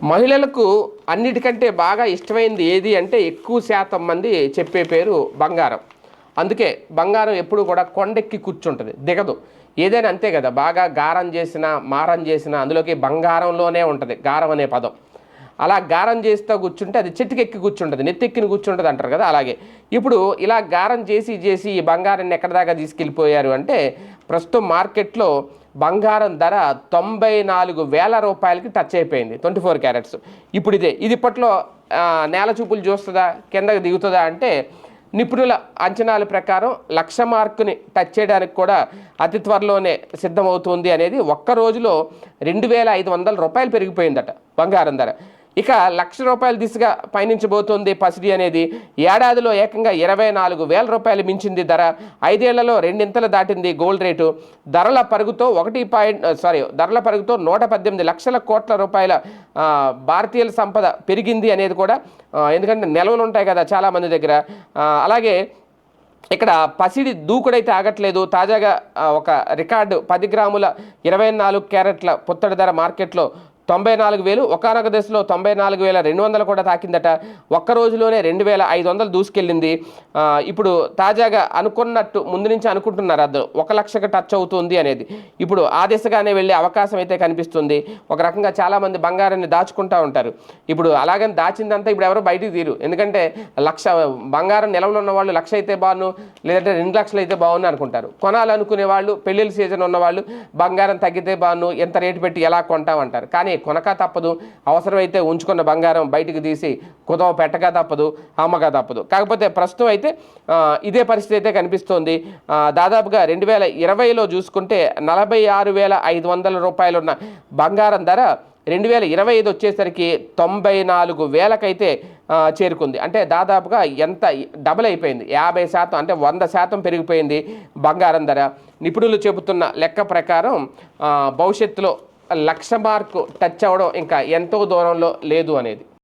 మహిళలకు అన్నిటికంటే బాగా ఇష్టమైంది ఏది అంటే ఎక్కువ శాతం మంది చెప్పే పేరు బంగారం. అందుకే బంగారం ఎప్పుడు కూడా కొండెక్కి కూర్చుంటుంది, దిగదు. ఏదైనా అంతే కదా, బాగా గారం చేసినా మారం చేసినా అందులోకి బంగారంలోనే ఉంటుంది గారం అనే పదం. అలా గారం చేస్తూ కూర్చుంటే అది చెట్టుకెక్కి కూర్చుంటుంది, నెత్తెక్కిని కూర్చుంటుంది అంటారు కదా, అలాగే ఇప్పుడు ఇలా గారం చేసి చేసి ఈ బంగారాన్ని ఎక్కడి దాకా తీసుకెళ్ళిపోయారు అంటే ప్రస్తుతం మార్కెట్లో బంగారం ధర 94,000 రూపాయలకి టచ్ అయిపోయింది, 24 క్యారెట్స్. ఇప్పుడు ఇది ఇప్పట్లో నేల చూపులు చూస్తుందా, కిందకి దిగుతుందా అంటే నిపుణుల అంచనాల ప్రకారం 1,00,000 మార్కుని టచ్ చేయడానికి కూడా అతి త్వరలోనే సిద్ధమవుతుంది అనేది ఒక్క రోజులో 2,500 రూపాయలు పెరిగిపోయిందట బంగారం ధర. ఇక 1,00,000 రూపాయల దిశగా పయనించబోతోంది పసిడి అనేది. ఏడాదిలో ఏకంగా 24,000 రూపాయలు మించింది ధర. 5 ఏళ్లలో రెండింతలు దాటింది గోల్డ్ రేటు. ధరల పరుగుతో 118 లక్షల కోట్ల రూపాయల భారతీయుల సంపద పెరిగింది అనేది కూడా, ఎందుకంటే నిల్వలు ఉంటాయి కదా చాలామంది దగ్గర. అలాగే ఇక్కడ పసిడి దూకుడైతే ఆగట్లేదు. తాజాగా ఒక రికార్డు 10 గ్రాముల 24 క్యారెట్ల పుత్తడి ధర మార్కెట్లో 94,000, ఒకానొక దశలో 94,200 కూడా తాకిందట. ఒక్క రోజులోనే 2,500 దూసుకెళ్ళింది. ఇప్పుడు తాజాగా అనుకున్నట్టు ముందు నుంచి అనుకుంటున్నారు అది 1,00,000కి టచ్ అవుతుంది అనేది. ఇప్పుడు ఆ దిశగానే వెళ్ళే అవకాశం అయితే కనిపిస్తుంది. ఒక రకంగా చాలామంది బంగారాన్ని దాచుకుంటూ ఉంటారు. ఇప్పుడు అలాగని దాచిందంతా ఇప్పుడు ఎవరు బయటికి తీరు, ఎందుకంటే 1,00,000 బంగారం నిలవలు ఉన్న వాళ్ళు 1,00,000 అయితే బాగున్నాను, లేదంటే 2,00,000 అయితే బాగున్నా అనుకుంటారు. కొనాలనుకునే వాళ్ళు, పెళ్ళిళ్ళ సీజన్ ఉన్నవాళ్ళు బంగారం తగ్గితే బాగున్నాను, ఎంత రేటు పెట్టి ఎలా కొంటామంటారు. కానీ కొనక తప్పదు, అవసరమైతే ఉంచుకున్న బంగారం బయటికి తీసి కుదవ పెట్టక తప్పదు, అమ్మక తప్పదు. కాకపోతే ప్రస్తుతం అయితే ఇదే పరిస్థితి అయితే కనిపిస్తోంది. దాదాపుగా 2020లో చూసుకుంటే 46,500 రూపాయలు ఉన్న బంగారం ధర 2025 వచ్చేసరికి 94,000కైతే చేరుకుంది. అంటే దాదాపుగా ఎంత డబుల్ అయిపోయింది, 50% అంటే 100% పెరిగిపోయింది బంగారం ధర. నిపుణులు చెబుతున్న లెక్క ప్రకారం భవిష్యత్తులో 1,00,000 మార్కు టచ్ అవ్వడం ఇంకా ఎంతో దూరంలో లేదు అనేది.